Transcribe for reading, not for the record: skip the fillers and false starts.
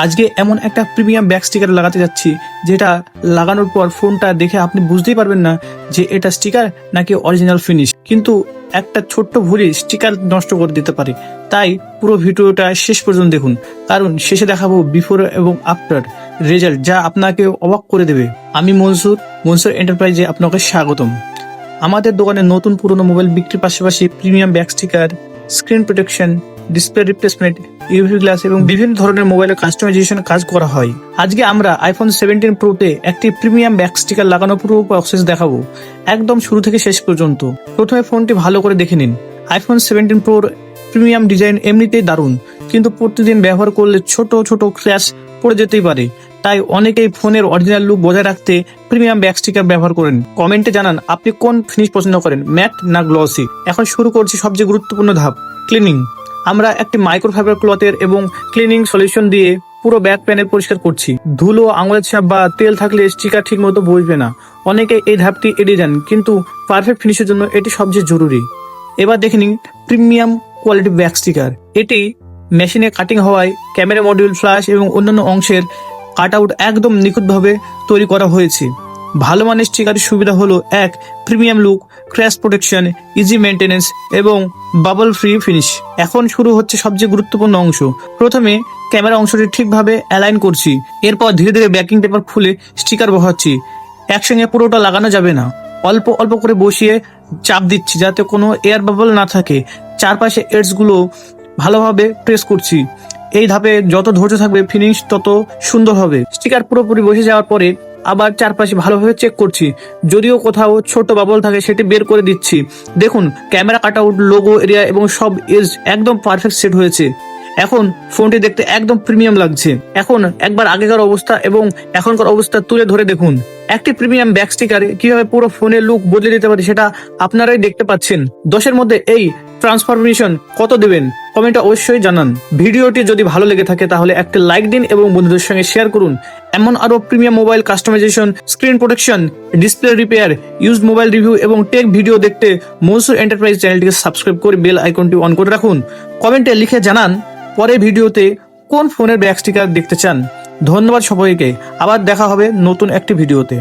আজকে এমন একটা প্রিমিয়াম ব্যাক স্টিকার লাগাতে যাচ্ছি যেটা লাগানোর পর ফোনটা দেখে আপনি বুঝতেই পারবেন না যে এটা স্টিকার নাকি অরিজিনাল ফিনিশ, কিন্তু একটা ছোট্ট ভুলই স্টিকার নষ্ট করে দিতে পারে। তাই পুরো ভিডিওটা শেষ পর্যন্ত দেখুন, কারণ শেষে দেখাবো বিফোর এবং আফটার রেজাল্ট যা আপনাকে অবাক করে দেবে। আমি মনসুর এন্টারপ্রাইজে আপনাকে স্বাগতম। আমাদের দোকানে নতুন পুরনো মোবাইল বিক্রির পাশাপাশি premium back sticker, screen protection, display replacement, UV glass এবং বিভিন্ন ধরনের মোবাইলের কাস্টমাইজেশন কাজ করা হয়। আজকে আমরা আইফোন 17 প্রোতে একটি প্রিমিয়াম ব্যাক স্টিকার লাগানোর পুরো প্রসেস দেখাবো, একদম শুরু থেকে শেষ পর্যন্ত। প্রথমে ফোনটি ভালো করে দেখে নিন। আইফোন 17 প্রোর প্রিমিয়াম ডিজাইন এমনিতেই দারুণ, কিন্তু প্রতিদিন ব্যবহার করলে ছোট ছোট ক্র্যাশ পড়ে যেতেই পারে। তাই অনেকেই ফোনের অরিজিনাল লুক বজায় রাখতে প্রিমিয়াম ব্যাক স্টিকার ব্যবহার করেন। কমেন্টে জানান আপনি কোন ফিনিশ পছন্দ করেন, ম্যাট না গ্লসি। এখন শুরু করছি সবচেয়ে গুরুত্বপূর্ণ ধাপ, ক্লিনিং। আমরা একটি মাইক্রোফাইবার ক্লথের এবং ক্লিনিং সলিউশন দিয়ে পুরো ব্যাক প্যানেল পরিষ্কার করছি। ধুলো, আঙুলের ছাপ বা তেল থাকলে স্টিকার ঠিক মতো বসবে না। অনেকে এই ধাপটি এড়িয়ে যান, কিন্তু পারফেক্ট ফিনিশের জন্য এটি সবচেয়ে জরুরি। এবার দেখে নিন প্রিমিয়াম কোয়ালিটি ব্যাক স্টিকার। এটি মেশিনে কাটিং হওয়ায় ক্যামেরা মডিউল, ফ্ল্যাশ এবং অন্যান্য অংশের কাট আউট একদম নিখুঁতভাবে তৈরি করা হয়েছে। ভালো মানের স্টিকারের সুবিধা হলো এক, premium look, crash protection, easy maintenance এবং বাবল ফ্রি ফিনিশ। এখন শুরু হচ্ছে সবচেয়ে গুরুত্বপূর্ণ অংশ। প্রথমে ক্যামেরা অংশটি ঠিকভাবে অ্যালাইন করছি, এরপর ধীরে ধীরে ব্যাকিং পেপার খুলে স্টিকার বসাচ্ছি। একসঙ্গে পুরোটা লাগানো যাবে না, অল্প অল্প করে বসিয়ে চাপ দিচ্ছি যাতে কোনো এয়ার বাবল না থাকে। চারপাশে এডসগুলো ভালোভাবে প্রেস করছি। এই ধাপে যত ধৈর্য থাকবে ফিনিশ তত সুন্দর হবে। স্টিকার পুরোপুরি বসে যাওয়ার পরে আবার চারপাশে ভালোভাবে চেক করছি, যদিও কোথাও ছোট বাবল থাকে সেটি বের করে দিচ্ছি। দেখুন camera cut out, logo area এবং সব এজ একদম পারফেক্ট সেট হয়েছে। এখন ফোনটি দেখতে একদম প্রিমিয়াম লাগছে। এখন একবার আগেকার অবস্থা এবং এখনকার অবস্থা তুলে ধরে দেখুন। একটি প্রিমিয়াম ব্যাক স্টিকার কিভাবে পুরো ফোনের লুক বদলে দিতে পারে সেটা আপনারাই দেখতে পাচ্ছেন। 10-এর মধ্যে এই ট্রান্সফরমেশন কত দেবেন কমেন্টে অবশ্যই জানান। ভিডিওটি যদি ভালো লেগে থাকে তাহলে একটা লাইক দিন এবং বন্ধুদের সঙ্গে শেয়ার করুন। এমন আরো premium mobile customization, screen protection, display repair, used mobile review এবং টেক ভিডিও দেখতে মনসুর এন্টারপ্রাইজ চ্যানেলটিকে সাবস্ক্রাইব করে বেল আইকনটি অন করে রাখুন। কমেন্টে লিখে জানান পরের ভিডিওতে কোন ফোনের ব্যাক স্টিকার দেখতে চান। ধন্যবাদ সবাইকে, আবার দেখা হবে নতুন একটি ভিডিওতে।